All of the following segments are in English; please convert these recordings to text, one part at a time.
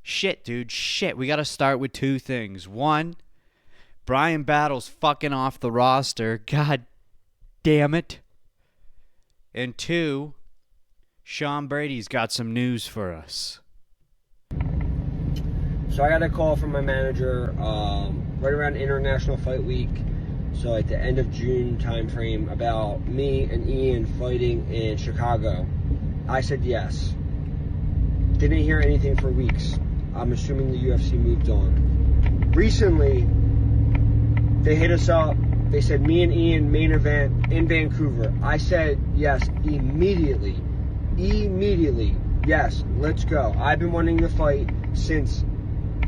Shit, dude. Shit. We got to start with two things. One, Brian Battle's fucking off the roster. God damn it. And two, Sean Brady's got some news for us. So I got a call from my manager right around International Fight Week, so at the end of June time frame, about me and Ian fighting in Chicago. I said yes. Didn't hear anything for weeks. I'm assuming the UFC moved on. Recently, they hit us up. They said me and Ian main event in Vancouver. I said yes immediately. Yes, let's go. I've been wanting to fight since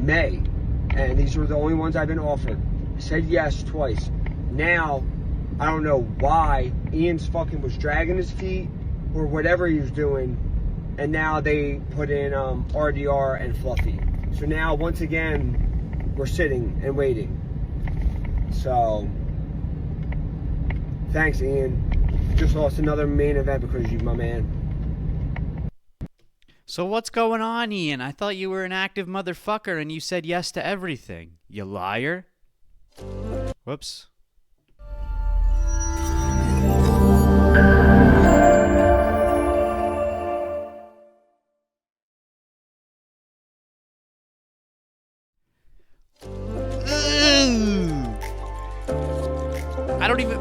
May, and these were the only ones I've been offered. I said yes twice. Now, I don't know why Ian's fucking was dragging his feet or whatever he was doing, and now they put in RDR and Fluffy. So now, once again, we're sitting and waiting. So, thanks, Ian. Just lost another main event because of you, my man. So what's going on, Ian? I thought you were an active motherfucker and you said yes to everything. You liar. Whoops.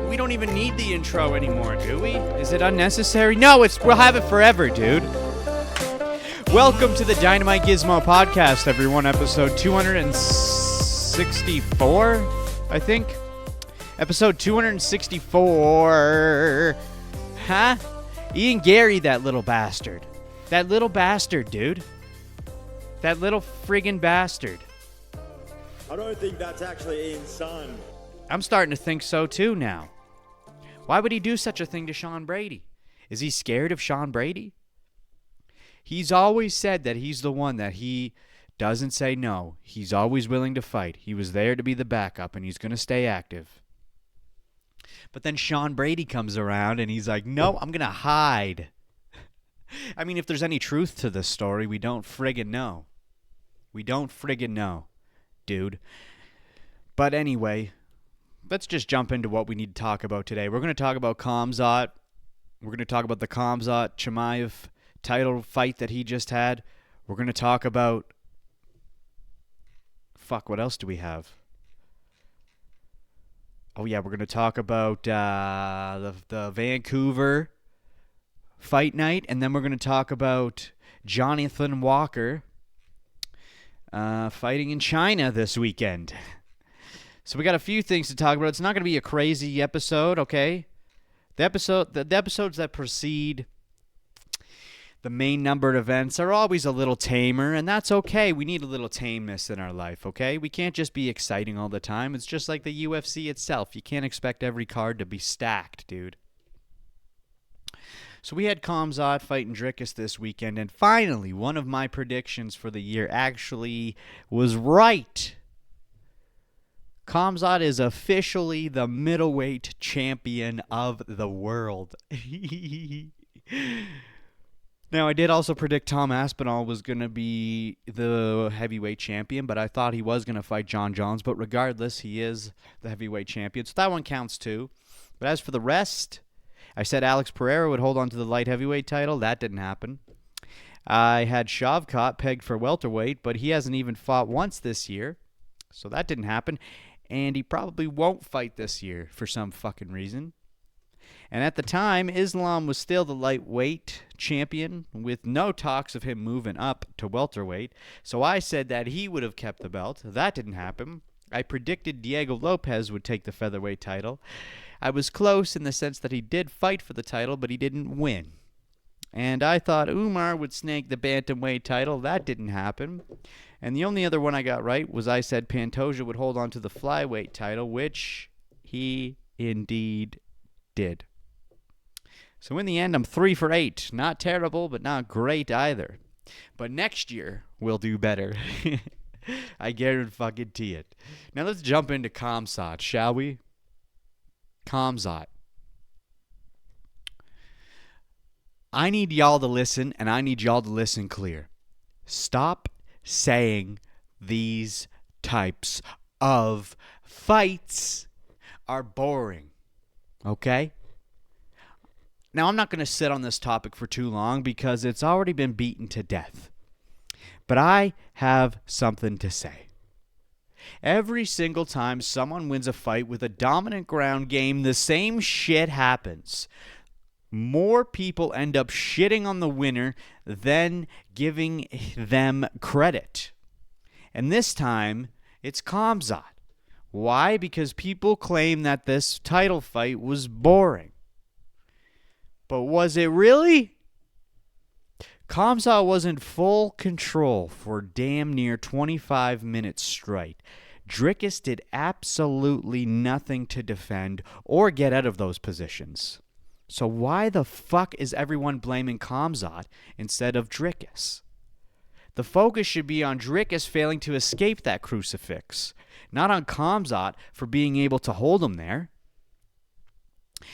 We don't even need the intro anymore, do we? Is it unnecessary? No, we'll have it forever, dude. Welcome to the DynamiteGizmo podcast, everyone. Episode 264, I think. Episode 264. Huh? Ian Gary, that little bastard. That little bastard, dude. That little friggin' bastard. I don't think that's actually Ian's son. I'm starting to think so too now. Why would he do such a thing to Sean Brady? Is he scared of Sean Brady? He's always said that he's the one that he doesn't say no. He's always willing to fight. He was there to be the backup, and he's going to stay active. But then Sean Brady comes around, and he's like, no, I'm going to hide. I mean, if there's any truth to this story, we don't friggin' know. We don't friggin' know, dude. But anyway, let's just jump into what we need to talk about today. We're going to talk about Khamzat. We're going to talk about the Khamzat Chimaev title fight that he just had. We're going to talk about... Fuck, what else do we have? Oh, yeah, we're going to talk about the Vancouver fight night, and then we're going to talk about Jonathan Walker fighting in China this weekend. So we got a few things to talk about. It's not going to be a crazy episode, okay? The episodes that precede the main numbered events are always a little tamer, and that's okay. We need a little tameness in our life, okay? We can't just be exciting all the time. It's just like the UFC itself. You can't expect every card to be stacked, dude. So we had Khamzat fighting Dricus this weekend, and finally, one of my predictions for the year actually was right. Khamzat is officially the middleweight champion of the world. Now, I did also predict Tom Aspinall was going to be the heavyweight champion, but I thought he was going to fight John Jones. But regardless, he is the heavyweight champion, so that one counts too. But as for the rest, I said Alex Pereira would hold on to the light heavyweight title. That didn't happen. I had Shavkat pegged for welterweight, but he hasn't even fought once this year, so that didn't happen. And he probably won't fight this year for some fucking reason. And at the time, Islam was still the lightweight champion with no talks of him moving up to welterweight. So I said that he would have kept the belt. That didn't happen. I predicted Diego Lopez would take the featherweight title. I was close in the sense that he did fight for the title, but he didn't win. And I thought Umar would snake the bantamweight title. That didn't happen. And the only other one I got right was I said Pantoja would hold on to the flyweight title, which he indeed did. So in the end, I'm 3 for 8. Not terrible, but not great either. But next year, we'll do better. I guarantee it. Now let's jump into Khamzat, shall we? Khamzat. I need y'all to listen, and I need y'all to listen clear. Stop saying these types of fights are boring. Okay? Now, I'm not going to sit on this topic for too long because it's already been beaten to death. But I have something to say. Every single time someone wins a fight with a dominant ground game, the same shit happens. More people end up shitting on the winner than giving them credit. And this time, it's Khamzat. Why? Because people claim that this title fight was boring. But was it really? Khamzat was in full control for damn near 25 minutes straight. Dricus did absolutely nothing to defend or get out of those positions. So why the fuck is everyone blaming Khamzat instead of Dricus? The focus should be on Dricus failing to escape that crucifix, not on Khamzat for being able to hold him there.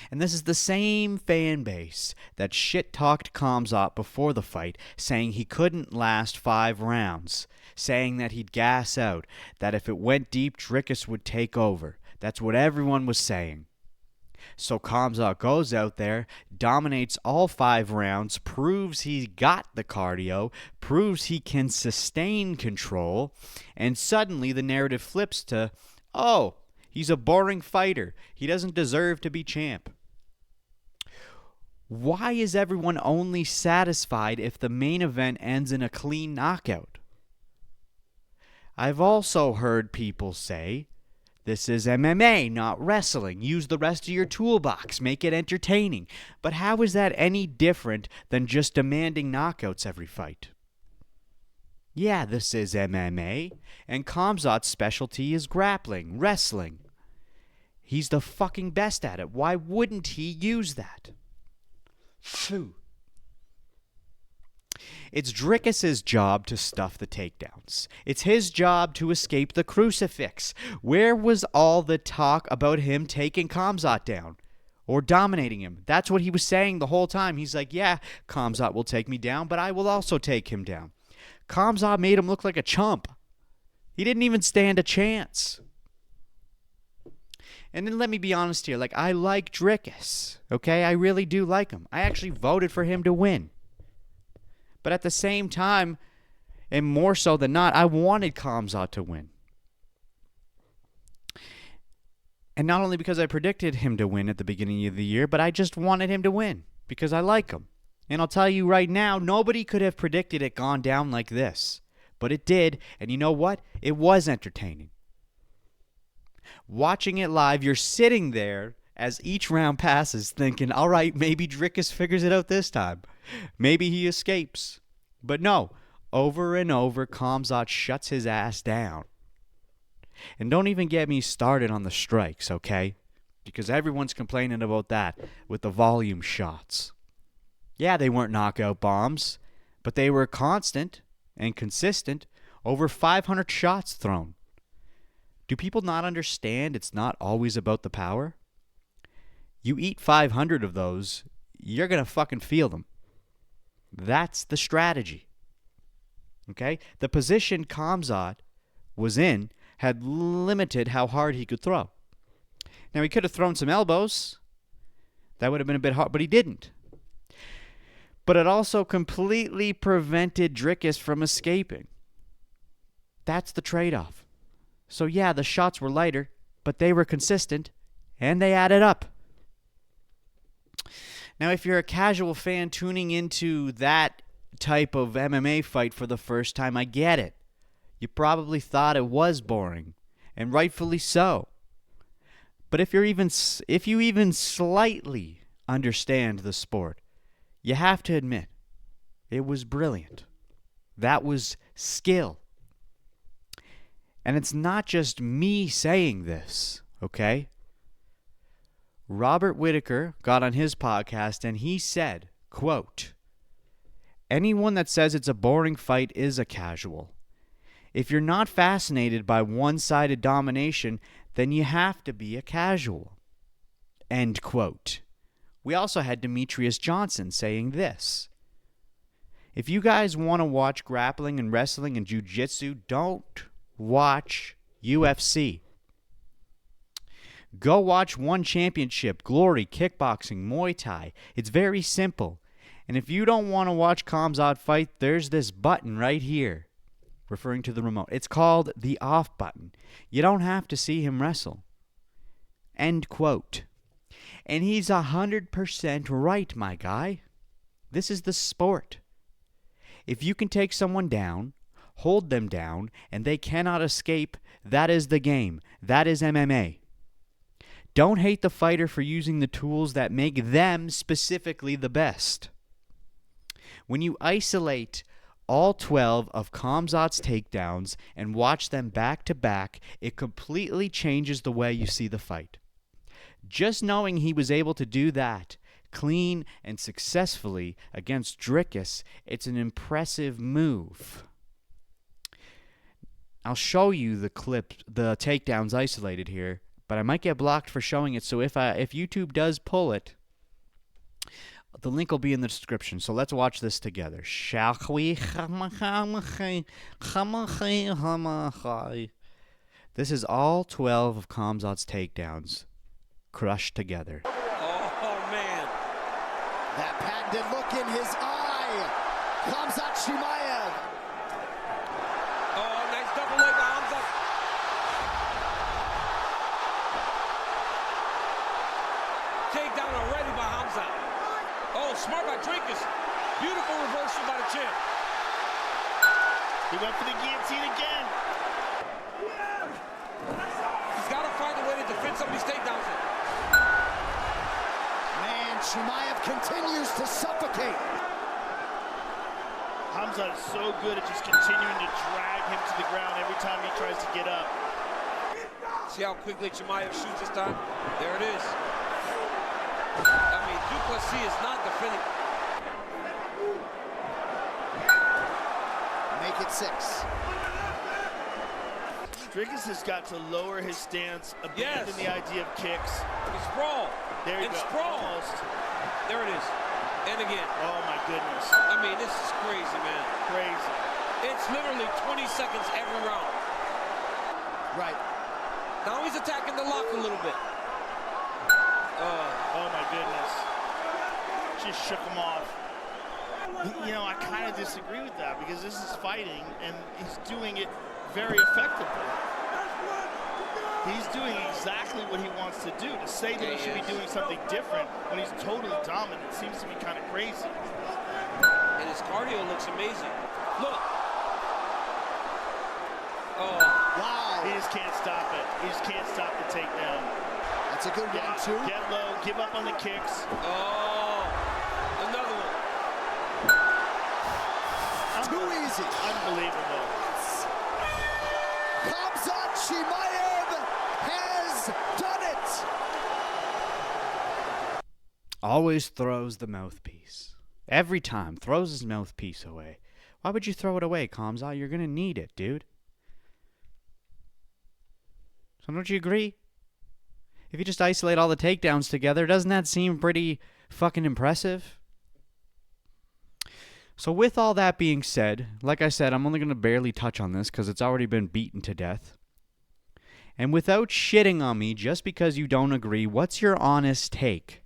And this is the same fan base that shit-talked Khamzat before the fight, saying he couldn't last 5 rounds, saying that he'd gas out, that if it went deep, Dricus would take over. That's what everyone was saying. So Khamzat goes out there, dominates all 5 rounds, proves he got the cardio, proves he can sustain control, and suddenly the narrative flips to, oh, he's a boring fighter. He doesn't deserve to be champ. Why is everyone only satisfied if the main event ends in a clean knockout? I've also heard people say, this is MMA, not wrestling. Use the rest of your toolbox. Make it entertaining. But how is that any different than just demanding knockouts every fight? Yeah, this is MMA, and Khamzat's specialty is grappling, wrestling. He's the fucking best at it. Why wouldn't he use that? Phew. It's Dricus' job to stuff the takedowns. It's his job to escape the crucifix. Where was all the talk about him taking Khamzat down or dominating him? That's what he was saying the whole time. He's like, yeah, Khamzat will take me down, but I will also take him down. Khamzat made him look like a chump. He didn't even stand a chance. And then let me be honest here. I like Dricus, okay? I really do like him. I actually voted for him to win. But at the same time, and more so than not, I wanted Khamzat to win. And not only because I predicted him to win at the beginning of the year, but I just wanted him to win because I like him. And I'll tell you right now, nobody could have predicted it gone down like this. But it did, and you know what? It was entertaining. Watching it live, you're sitting there as each round passes thinking, all right, maybe Dricus figures it out this time. Maybe he escapes. But no, over and over, Khamzat shuts his ass down. And don't even get me started on the strikes, okay? Because everyone's complaining about that with the volume shots. Yeah, they weren't knockout bombs, but they were constant and consistent, over 500 shots thrown. Do people not understand it's not always about the power? You eat 500 of those, you're going to fucking feel them. That's the strategy. Okay? The position Khamzat was in had limited how hard he could throw. Now, he could have thrown some elbows. That would have been a bit hard, but he didn't. But it also completely prevented Dricus from escaping. That's the trade-off. So yeah, the shots were lighter, but they were consistent, and they added up. Now, if you're a casual fan tuning into that type of MMA fight for the first time, I get it. You probably thought it was boring, and rightfully so. But if you even slightly understand the sport, you have to admit, it was brilliant. That was skill. And it's not just me saying this, okay? Robert Whitaker got on his podcast and he said, quote, anyone that says it's a boring fight is a casual. If you're not fascinated by one-sided domination, then you have to be a casual. End quote. We also had Demetrius Johnson saying this. If you guys want to watch grappling and wrestling and jiu-jitsu, don't watch UFC. Go watch One Championship, Glory, Kickboxing, Muay Thai. It's very simple. And if you don't want to watch Khamzat fight, there's this button right here, referring to the remote. It's called the off button. You don't have to see him wrestle. End quote. And he's 100% right, my guy. This is the sport. If you can take someone down, hold them down, and they cannot escape, that is the game. That is MMA. Don't hate the fighter for using the tools that make them specifically the best. When you isolate all 12 of Khamzat's takedowns and watch them back to back, it completely changes the way you see the fight. Just knowing he was able to do that clean and successfully against Dricus, it's an impressive move. I'll show you the clip, the takedowns isolated here, but I might get blocked for showing it, so if YouTube does pull it, the link will be in the description. So let's watch this together. Shall we? This is all 12 of Khamzat's takedowns crushed together. Oh, man. That patented look in his eye. Khamzat Chimaev. Oh, nice double leg by Khamzat. Takedown already by Khamzat. Oh, smart by Dricus. Beautiful reversal by the champ. He went for the guillotine again. He's got to find a way to defend some of these takedowns. Man, Chimaev continues to suffocate. Khamzat is so good at just continuing to drag him to the ground every time he tries to get up. See how quickly Chimaev shoots this time? There it is. I mean, Duplessis is not defending. Make it 6. Dricus has got to lower his stance, abandon the idea of kicks. He sprawl. There you go. Sprawl. Almost. There it is. And again. Oh my goodness. I mean, this is crazy, man. Crazy. It's literally 20 seconds every round. Right. Now he's attacking the lock a little bit. Oh my goodness. Just shook him off. You know, I kind of disagree with that because this is fighting and he's doing it very effectively. He's doing exactly what he wants to do. To say that he should be doing something different when he's totally dominant seems to be kind of crazy. And his cardio looks amazing. Look. Oh. Wow. He just can't stop it. He just can't stop the takedown. That's a good one, too. Get low, give up on the kicks. Oh. Another one. Too easy. Unbelievable. Khamzat Chimaev has done it. Always throws the mouthpiece. Every time, throws his mouthpiece away. Why would you throw it away, Khamzat? You're going to need it, dude. So don't you agree? If you just isolate all the takedowns together, doesn't that seem pretty fucking impressive? So with all that being said, like I said, I'm only going to barely touch on this because it's already been beaten to death. And without shitting on me just because you don't agree, what's your honest take?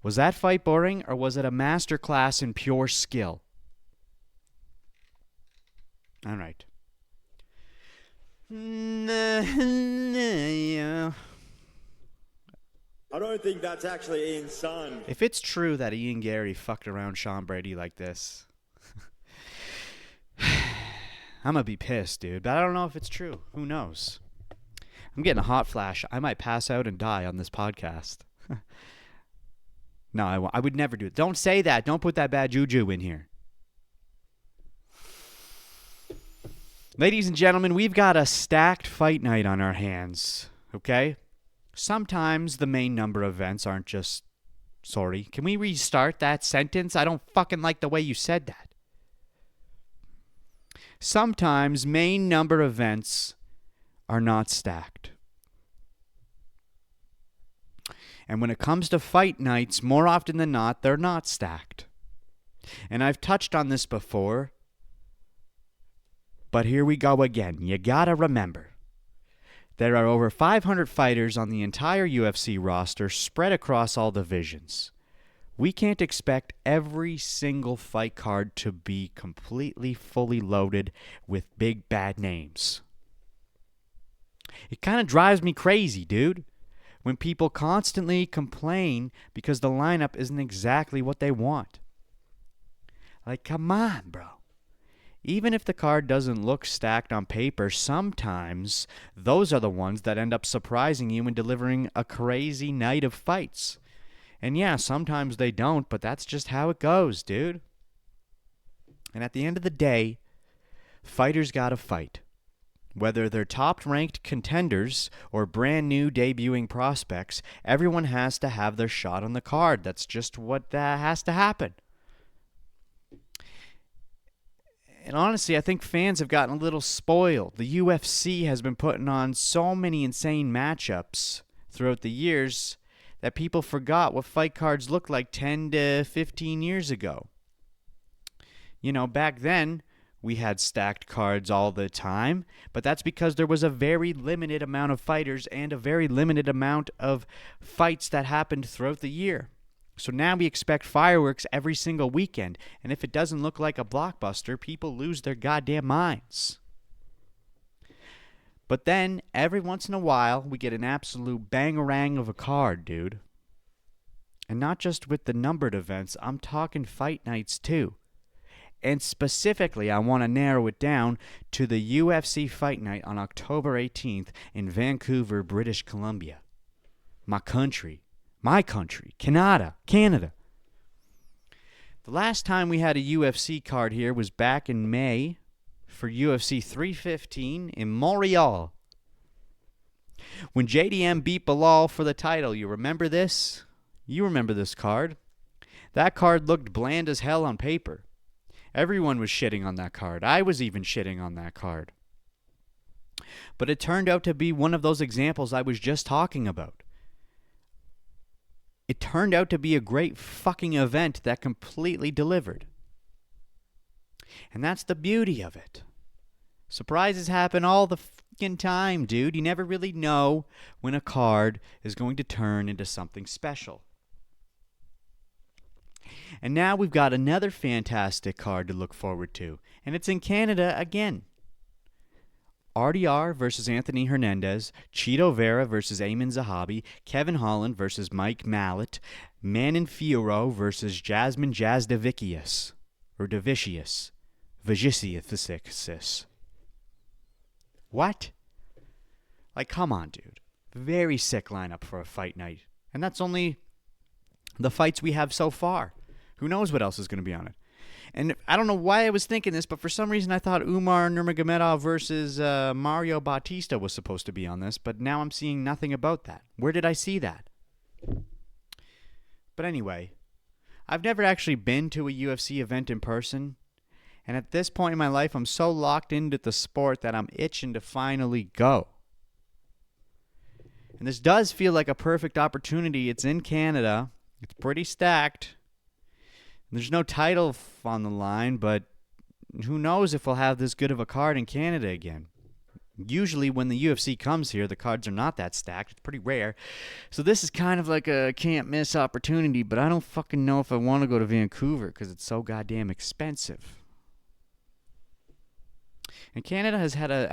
Was that fight boring or was it a masterclass in pure skill? All right. Yeah. I don't think that's actually Ian's son. If it's true that Ian Gary fucked around Sean Brady like this, I'm going to be pissed, dude. But I don't know if it's true. Who knows? I'm getting a hot flash. I might pass out and die on this podcast. No, I would never do it. Don't say that. Don't put that bad juju in here. Ladies and gentlemen, we've got a stacked fight night on our hands, okay? Sometimes the main number of events aren't just... Sorry, can we restart that sentence? I don't fucking like the way you said that. Sometimes main number events are not stacked. And when it comes to fight nights, more often than not, they're not stacked. And I've touched on this before, but here we go again. You gotta remember, there are over 500 fighters on the entire UFC roster spread across all divisions. We can't expect every single fight card to be completely fully loaded with big bad names. It kind of drives me crazy, dude, when people constantly complain because the lineup isn't exactly what they want. Like, come on, bro. Even if the card doesn't look stacked on paper, sometimes those are the ones that end up surprising you and delivering a crazy night of fights. And yeah, sometimes they don't, but that's just how it goes, dude. And at the end of the day, fighters gotta fight. Whether they're top-ranked contenders or brand new debuting prospects, everyone has to have their shot on the card. That's just what has to happen. And honestly, I think fans have gotten a little spoiled. The UFC has been putting on so many insane matchups throughout the years that people forgot what fight cards looked like 10 to 15 years ago. You know, back then, we had stacked cards all the time, but that's because there was a very limited amount of fighters and a very limited amount of fights that happened throughout the year. So now we expect fireworks every single weekend, and if it doesn't look like a blockbuster, people lose their goddamn minds. But then, every once in a while, we get an absolute bangarang of a card, dude. And not just with the numbered events, I'm talking fight nights too. And specifically, I want to narrow it down to the UFC Fight Night on October 18th in Vancouver, British Columbia. My country, Canada. The last time we had a UFC card here was back in May for UFC 315 in Montreal. When JDM beat Bilal for the title, you remember this? You remember this card. That card looked bland as hell on paper. Everyone was shitting on that card. I was even shitting on that card. But it turned out to be one of those examples I was just talking about. It turned out to be a great fucking event that completely delivered. And that's the beauty of it. Surprises happen all the fucking time, dude. You never really know when a card is going to turn into something special. And now we've got another fantastic card to look forward to. And it's in Canada again. RDR versus Anthony Hernandez, Chito Vera versus Eamon Zahabi, Kevin Holland versus Mike Mallet, Manon Fiorot versus Jasmine Jazdavicius, or Davicius, Vagicius. What? Like, come on, dude. Very sick lineup for a fight night. And that's only the fights we have so far. Who knows what else is going to be on it? And I don't know why I was thinking this, but for some reason I thought Umar Nurmagomedov versus Mario Bautista was supposed to be on this, but now I'm seeing nothing about that. Where did I see that? But anyway, I've never actually been to a UFC event in person, and at this point in my life, I'm so locked into the sport that I'm itching to finally go. And this does feel like a perfect opportunity. It's in Canada. It's pretty stacked. There's no title on the line, but who knows if we'll have this good of a card in Canada again. Usually when the UFC comes here, the cards are not that stacked. It's pretty rare. So this is kind of like a can't-miss opportunity, but I don't fucking know if I want to go to Vancouver because it's so goddamn expensive. And Canada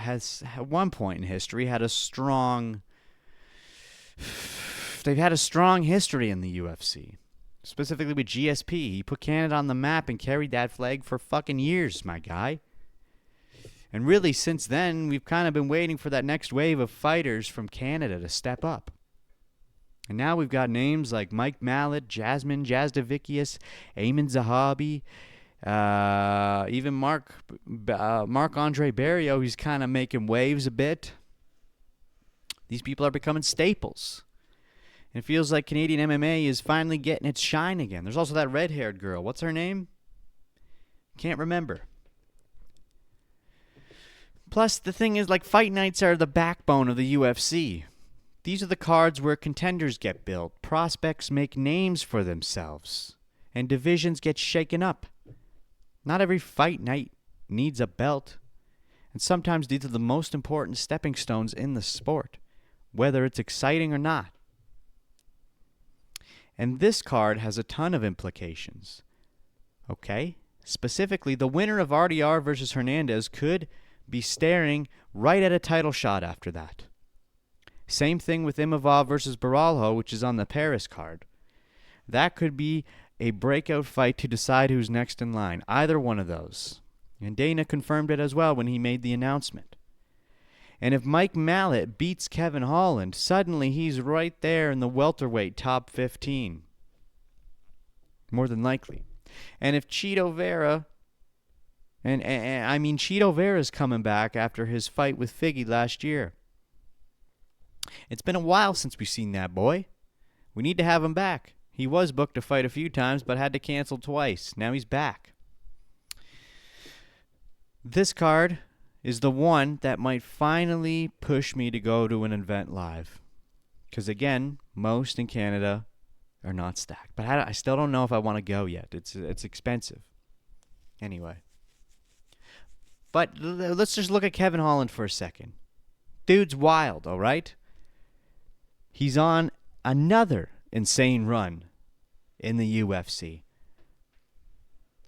has at one point in history had a strong... They've had a strong history in the UFC. Specifically with GSP. He put Canada on the map and carried that flag for fucking years, my guy. And really, since then, we've kind of been waiting for that next wave of fighters from Canada to step up. And now we've got names like Mike Mallet, Jasmine Jazdavicius, Eamon Zahabi, even Marc-Andre Barrio. He's kind of making waves a bit. These people are becoming staples. It feels like Canadian MMA is finally getting its shine again. There's also that red-haired girl. What's her name? Can't remember. Plus, the thing is, like, fight nights are the backbone of the UFC. These are the cards where contenders get built, prospects make names for themselves, and divisions get shaken up. Not every fight night needs a belt. And sometimes these are the most important stepping stones in the sport, whether it's exciting or not. And this card has a ton of implications. Okay? Specifically, the winner of RDR versus Hernandez could be staring right at a title shot after that. Same thing with Imavov versus Baralho, which is on the Paris card. That could be a breakout fight to decide who's next in line. Either one of those. And Dana confirmed it as well when he made the announcement. And if Mike Mallet beats Kevin Holland, suddenly he's right there in the welterweight top 15. More than likely. And if Cheeto Vera, and I mean Cheeto Vera's coming back after his fight with Figgy last year. It's been a while since we've seen that boy. We need to have him back. He was booked to fight a few times, but had to cancel twice. Now he's back. This card is the one that might finally push me to go to an event live. Because again, most in Canada are not stacked. But I still don't know if I want to go yet. It's expensive. Anyway. But let's just look at Kevin Holland for a second. Dude's wild, all right? He's on another insane run in the UFC.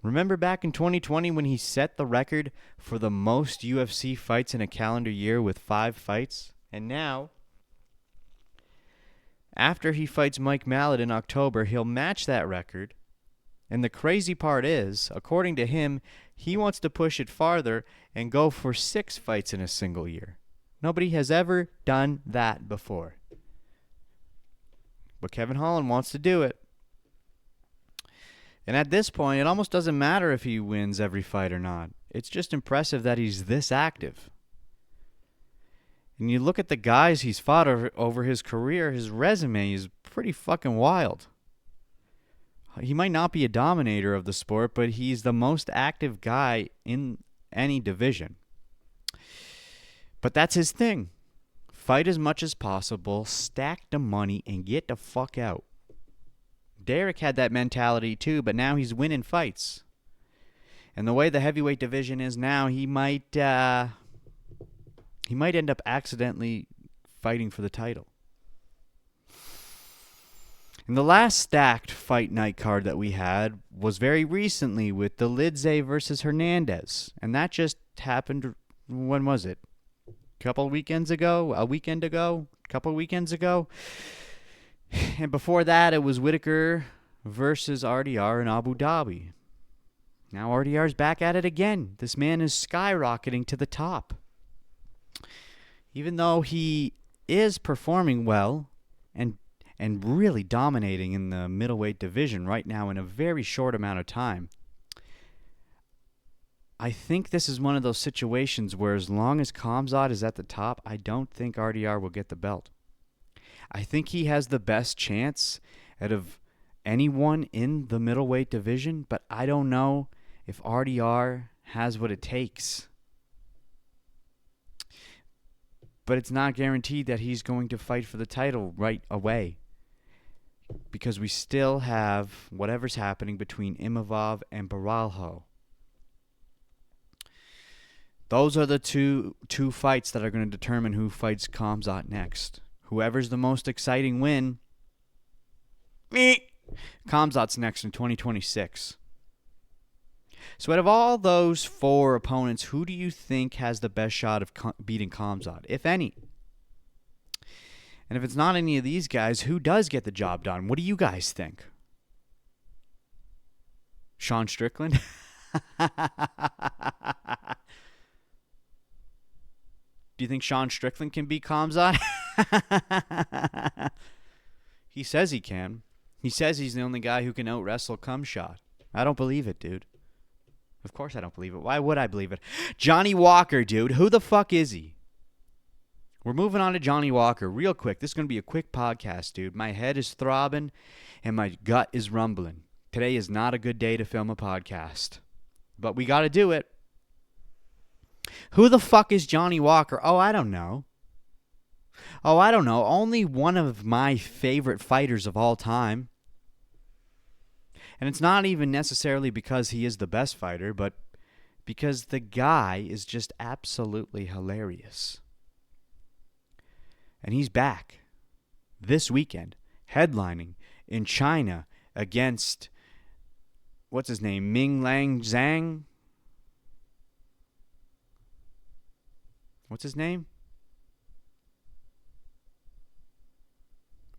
Remember back in 2020 when he set the record for the most UFC fights in a calendar year with 5 fights? And now, after he fights Mike Mallet in October, he'll match that record. And the crazy part is, according to him, he wants to push it farther and go for 6 fights in a single year. Nobody has ever done that before. But Kevin Holland wants to do it. And at this point, it almost doesn't matter if he wins every fight or not. It's just impressive that he's this active. And you look at the guys he's fought over his career, his resume is pretty fucking wild. He might not be a dominator of the sport, but he's the most active guy in any division. But that's his thing. Fight as much as possible, stack the money, and get the fuck out. Derek had that mentality too, but now he's winning fights. And the way the heavyweight division is now, he might end up accidentally fighting for the title. And the last stacked fight night card that we had was very recently with the Lidze versus Hernandez. And that just happened, when was it? A weekend ago? And before that, it was Whitaker versus RDR in Abu Dhabi. Now RDR's back at it again. This man is skyrocketing to the top. Even though he is performing well and really dominating in the middleweight division right now in a very short amount of time, I think this is one of those situations where as long as Khamzat is at the top, I don't think RDR will get the belt. I think he has the best chance out of anyone in the middleweight division, but I don't know if RDR has what it takes. But it's not guaranteed that he's going to fight for the title right away, because we still have whatever's happening between Imavov and Baralho. Those are the two fights that are going to determine who fights Khamzat next. Whoever's the most exciting win, Khamzat's next in 2026. So out of all those 4 opponents, who do you think has the best shot of beating Khamzat, if any? And if it's not any of these guys, who does get the job done? What do you guys think? Sean Strickland? Do you think Sean Strickland can beat Khamzat? He says he can. He says he's the only guy who can out-wrestle Khamzat. I don't believe it, dude. Of course I don't believe it. Why would I believe it? Johnny Walker, dude. Who the fuck is he? We're moving on to Johnny Walker real quick. This is going to be a quick podcast, dude. My head is throbbing and my gut is rumbling. Today is not a good day to film a podcast. But we got to do it. Who the fuck is Johnny Walker? Oh, I don't know. Only one of my favorite fighters of all time. And it's not even necessarily because he is the best fighter, but because the guy is just absolutely hilarious. And he's back this weekend, headlining in China against, what's his name, Zhang? What's his name?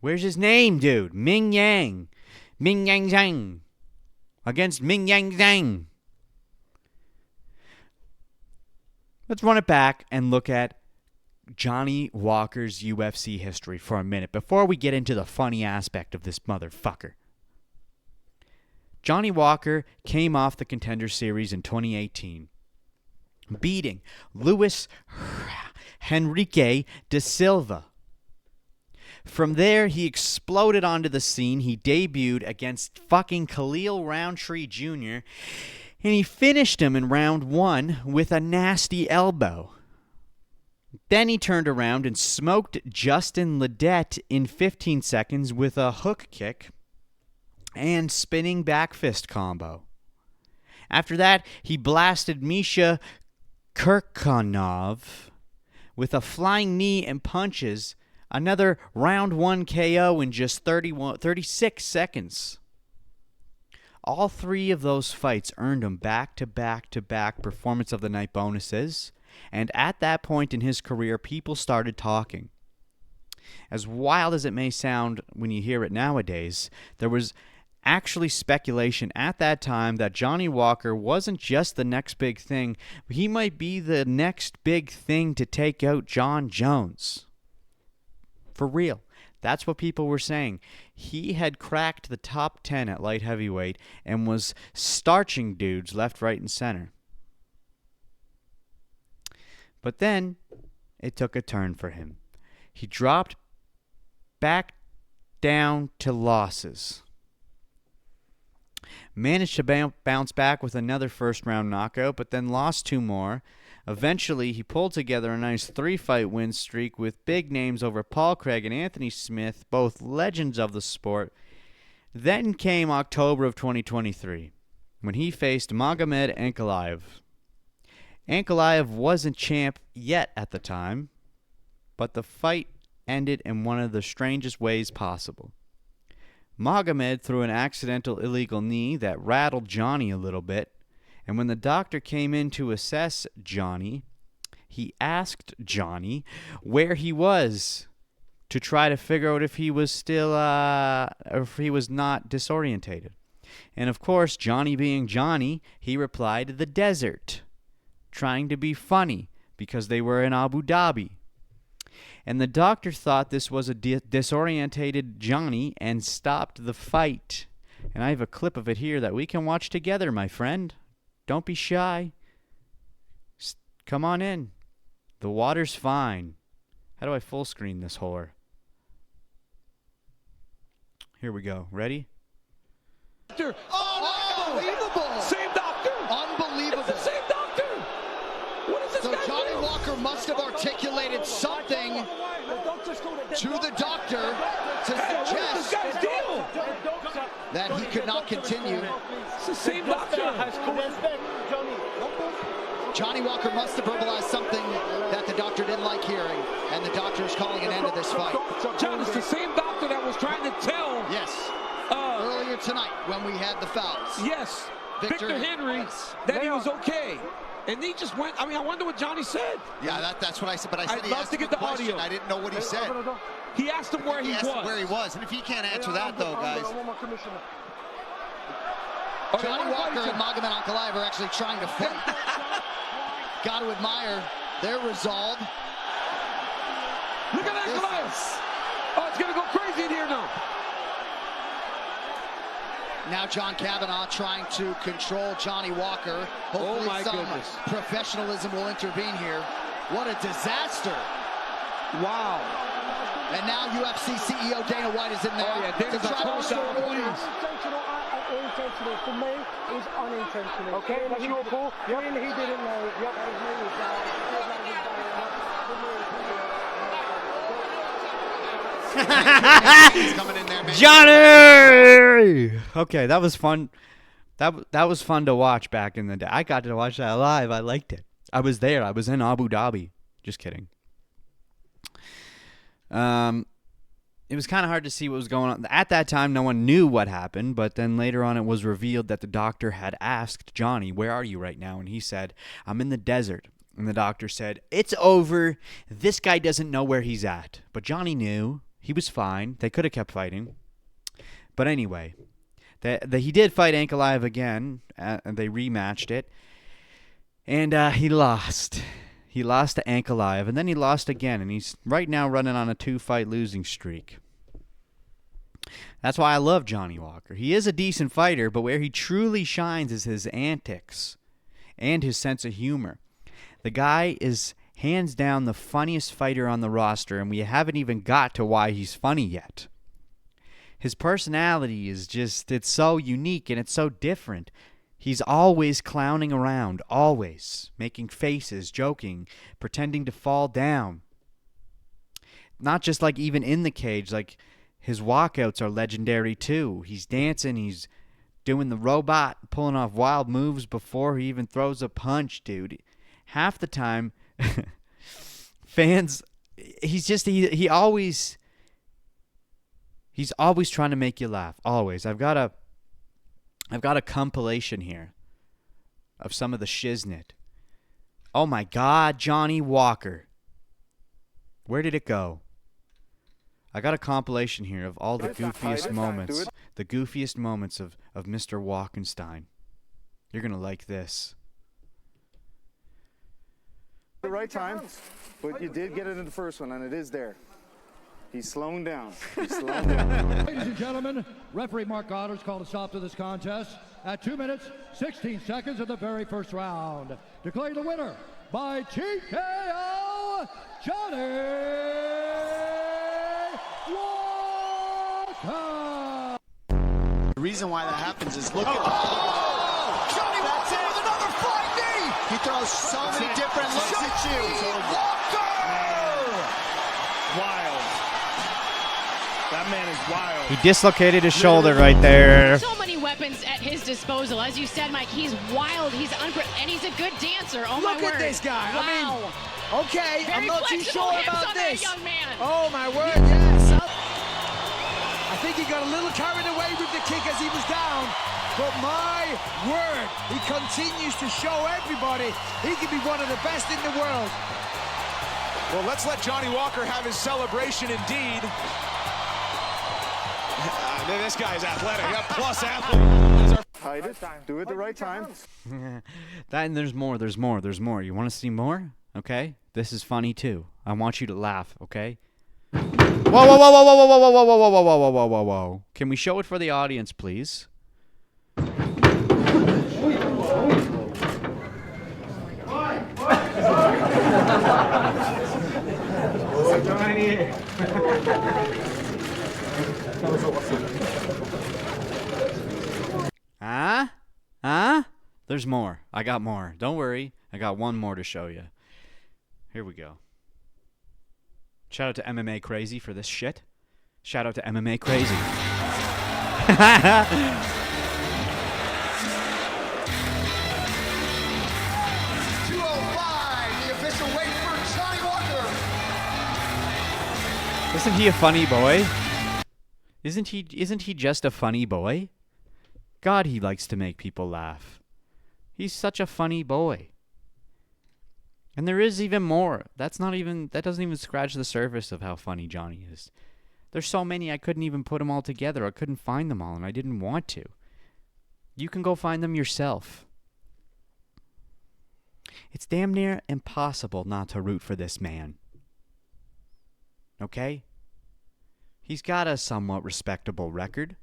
Where's his name, dude? Ming Yang Zhang. Against Ming Yang Zhang. Let's run it back and look at Johnny Walker's UFC history for a minute before we get into the funny aspect of this motherfucker. Johnny Walker came off the Contender Series in 2018, beating Luis Henrique da Silva. From there, he exploded onto the scene. He debuted against fucking Khalil Roundtree Jr., and he finished him in round 1 with a nasty elbow. Then he turned around and smoked Justin Ledet in 15 seconds with a hook kick and spinning back fist combo. After that, he blasted Misha Kirkonov with a flying knee and punches, another round 1 KO in just 36 seconds. All 3 of those fights earned him back-to-back Performance of the Night bonuses, and at that point in his career, people started talking. As wild as it may sound when you hear it nowadays, there was actually speculation at that time that Johnny Walker wasn't just the next big thing, but he might be the next big thing to take out Jon Jones. For real. That's what people were saying. He had cracked the top 10 at light heavyweight and was starching dudes left, right, and center. But then it took a turn for him. He dropped back down to losses. Managed to bounce back with another first-round knockout, but then lost 2 more. Eventually, he pulled together a nice 3-fight win streak with big names over Paul Craig and Anthony Smith, both legends of the sport. Then came October of 2023, when he faced Magomed Ankalaev. Ankalaev wasn't champ yet at the time, but the fight ended in one of the strangest ways possible. Magomed threw an accidental illegal knee that rattled Johnny a little bit, and when the doctor came in to assess Johnny, he asked Johnny where he was to try to figure out if he was still, or if he was not disorientated. And of course, Johnny being Johnny, he replied, "The desert," trying to be funny because they were in Abu Dhabi. And the doctor thought this was a disorientated Johnny and stopped the fight. And I have a clip of it here that we can watch together, my friend. Don't be shy. Come on in. The water's fine. How do I full screen this whore? Here we go. Ready? Oh, unbelievable! Same doctor. Unbelievable. It's the same doctor. What is this So guy Johnny doing? Walker must have articulated something to the doctor to Hey, what is this suggest guy's deal? that he could not continue. It's the same doctor. Johnny Walker must have verbalized something that the doctor didn't like hearing, and the doctor is calling an end to this fight. John, it's the same doctor that was trying to tell. Yes. Earlier tonight when we had the fouls. Yes. Victor Henry Yes. that he was okay. And he just went, I mean, I wonder what Johnny said. Yeah, that's what I said, but I said I'd he love asked to him get a the question. audio. I didn't know what he said. He asked him where he asked him was. where he was, and if he can't answer that, though, guys. Okay, Johnny Walker and Magomed Ankalaev are actually trying to fight. Got to admire their resolve. Look at that glass. Oh, it's going to go crazy in here now. Now John Kavanaugh trying to control Johnny Walker. Hopefully my some goodness. professionalism will intervene here. What a disaster. Wow. And now UFC CEO Dana White is in there. Oh, yeah, Dana's to try a to close restore down. order. Intentional, intentional. For me, it was unintentional. Okay, that's your call. Yep. He didn't know. Yep. He's coming in there, Johnny! Okay, that was fun. That was fun to watch back in the day. I got to watch that live. I liked it. I was there. I was in Abu Dhabi. Just kidding. It was kind of hard to see what was going on. At that time, no one knew what happened, but then later on it was revealed that the doctor had asked Johnny, "Where are you right now?" And he said, "I'm in the desert." And the doctor said, "It's over. This guy doesn't know where he's at." But Johnny knew. He was fine. They could have kept fighting. But anyway, he did fight Ankalaev again, and they rematched it. And he lost. He lost to Ankalaev, and then he lost again, and he's right now running on a 2-fight losing streak. That's why I love Johnny Walker. He is a decent fighter, but where he truly shines is his antics and his sense of humor. The guy is hands down the funniest fighter on the roster, and we haven't even got to why he's funny yet. His personality is just, it's so unique and it's so different. He's always clowning around, always making faces, joking, pretending to fall down. Not just like even in the cage, like his walkouts are legendary too. He's dancing, he's doing the robot, pulling off wild moves before he even throws a punch, dude. Half the time, fans, he's always trying to make you laugh, always. I've got a compilation here of some of the shiznit. Oh my God, Johnny Walker. Where did it go? I got a compilation here of all the goofiest moments. The goofiest moments of Mr. Walkenstein. You're going to like this. The right time, but you did get it in the first one, and it is there. He's slowing down. He's slowing down. Ladies and gentlemen, referee Mark Goddard's called a stop to this contest at 2 minutes, 16 seconds of the very first round. Declared the winner by TKO, Johnny Walker. The reason why that happens is look at Johnny Walker with another flying knee. He throws so many different looks at you. Walker! Wild. That man is wild. He dislocated his shoulder right there. So many weapons at his disposal. As you said, Mike, he's wild, he's and he's a good dancer. Oh, my word. Look at this guy. Wow. I mean, okay, Very I'm not too flexible sure hips about on that this. young man. Oh, my word, yes. I think he got a little carried away with the kick as he was down. But my word, he continues to show everybody he can be one of the best in the world. Well, let's let Johnny Walker have his celebration indeed. This guy's athletic, plus athlete. Hide it, do it the right time. That and there's more. You want to see more? Okay? This is funny too. I want you to laugh, okay? Whoa, whoa, whoa, whoa, whoa, whoa, whoa, whoa, whoa, whoa, whoa, whoa, whoa, whoa, whoa. Can we show it for the audience, please? Huh? There's more. I got more. Don't worry. I got one more to show you. Here we go. Shout out to MMA Crazy for this shit. Shout out to MMA Crazy. 205, the official weight for Johnny Walker. Isn't he a funny boy? Isn't he just a funny boy? God, he likes to make people laugh. He's such a funny boy. And there is even more. That doesn't even scratch the surface of how funny Johnny is. There's so many I couldn't even put them all together. I couldn't find them all, and I didn't want to. You can go find them yourself. It's damn near impossible not to root for this man. Okay? He's got a somewhat respectable record.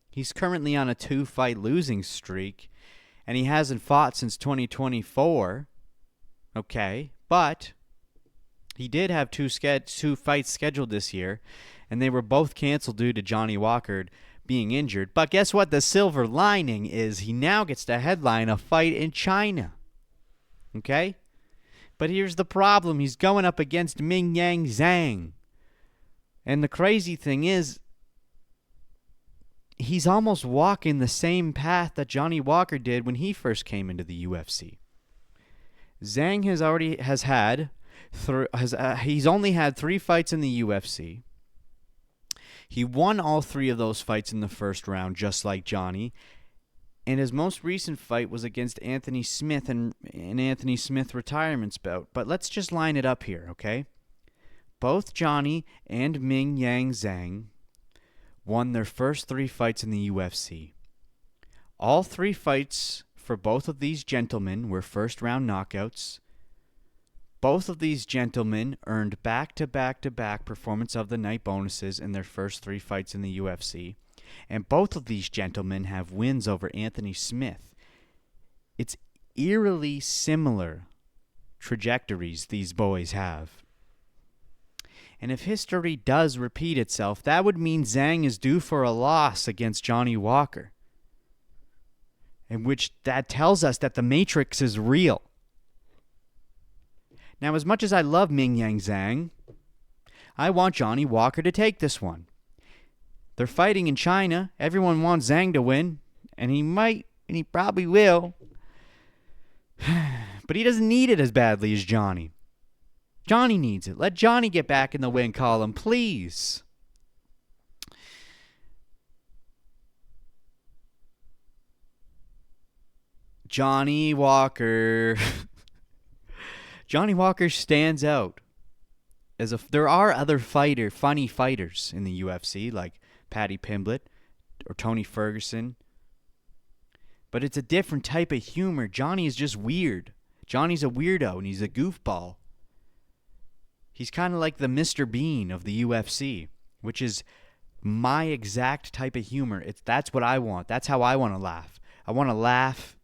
He's currently on a 2-fight losing streak, and he hasn't fought since 2024. Okay, but he did have two fights scheduled this year, and they were both canceled due to Johnny Walker being injured. But guess what? The silver lining is he now gets to headline a fight in China. Okay? But here's the problem. He's going up against Ming Yang Zhang. And the crazy thing is, he's almost walking the same path that Johnny Walker did when he first came into the UFC. Zhang he's only had 3 fights in the UFC. He won all 3 of those fights in the first round, just like Johnny. And his most recent fight was against Anthony Smith in Anthony Smith retirement's bout. But let's just line it up here, okay? Both Johnny and Ming Yang Zhang won their first 3 fights in the UFC. All 3 fights for both of these gentlemen were first-round knockouts. Both of these gentlemen earned back-to-back-to-back Performance of the Night bonuses in their first 3 fights in the UFC. And both of these gentlemen have wins over Anthony Smith. It's eerily similar trajectories these boys have. And if history does repeat itself, that would mean Zhang is due for a loss against Johnny Walker. In which that tells us that the Matrix is real. Now, as much as I love Ming Yang Zhang, I want Johnny Walker to take this one. They're fighting in China. Everyone wants Zhang to win. And he might, and he probably will. But he doesn't need it as badly as Johnny. Johnny needs it. Let Johnny get back in the win column, please. Johnny Walker. Johnny Walker stands out. There are other funny fighters in the UFC, like Paddy Pimblett or Tony Ferguson. But it's a different type of humor. Johnny is just weird. Johnny's a weirdo and he's a goofball. He's kind of like the Mr. Bean of the UFC, which is my exact type of humor. That's what I want. That's how I want to laugh. I want to laugh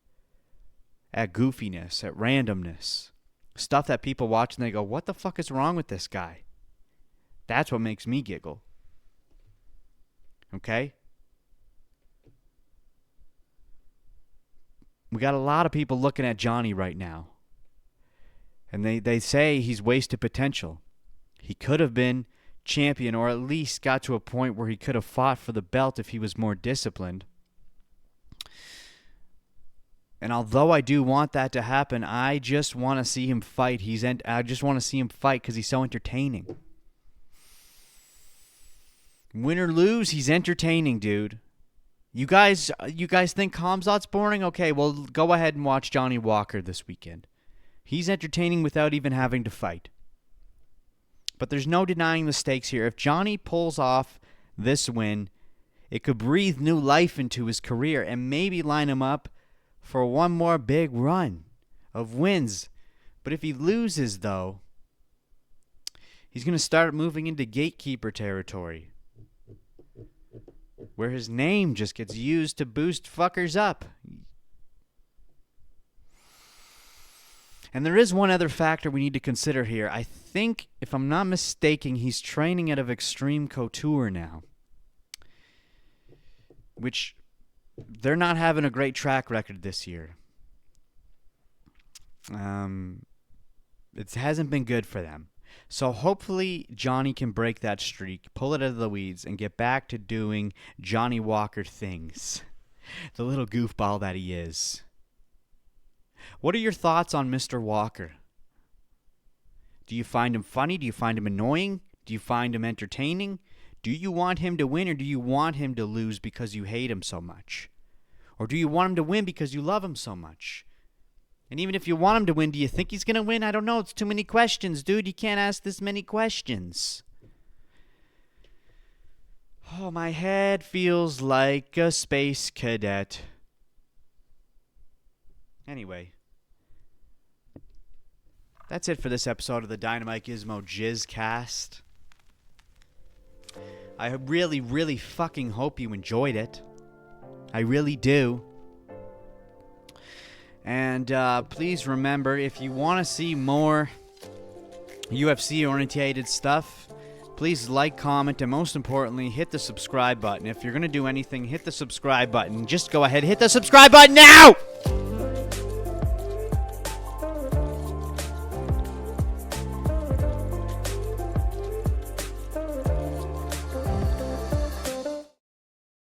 at goofiness, at randomness. Stuff that people watch and they go, what the fuck is wrong with this guy? That's what makes me giggle. Okay? We got a lot of people looking at Johnny right now. And they say he's wasted potential. He could have been champion or at least got to a point where he could have fought for the belt if he was more disciplined. And although I do want that to happen, I just want to see him fight. I just want to see him fight because he's so entertaining. Win or lose, he's entertaining, dude. You guys think Khamzat's boring? Okay, well, go ahead and watch Johnny Walker this weekend. He's entertaining without even having to fight. But there's no denying the stakes here. If Johnny pulls off this win, it could breathe new life into his career and maybe line him up for one more big run of wins. But if he loses, though, he's going to start moving into gatekeeper territory, where his name just gets used to boost fuckers up. And there is one other factor we need to consider here. I think, if I'm not mistaken, he's training out of Extreme Couture now, which they're not having a great track record this year. It hasn't been good for them. So hopefully Johnny can break that streak, pull it out of the weeds, and get back to doing Johnny Walker things. The little goofball that he is. What are your thoughts on Mr. Walker? Do you find him funny? Do you find him annoying? Do you find him entertaining? Do you want him to win, or do you want him to lose because you hate him so much? Or do you want him to win because you love him so much? And even if you want him to win, do you think he's going to win? I don't know. It's too many questions, dude. You can't ask this many questions. Oh, my head feels like a space cadet. Anyway, that's it for this episode of the DynamiteGizmo Jizzcast. I really, really fucking hope you enjoyed it. I really do. And please remember, if you want to see more UFC-oriented stuff, please like, comment, and most importantly, hit the subscribe button. If you're going to do anything, hit the subscribe button. Just go ahead, hit the subscribe button now!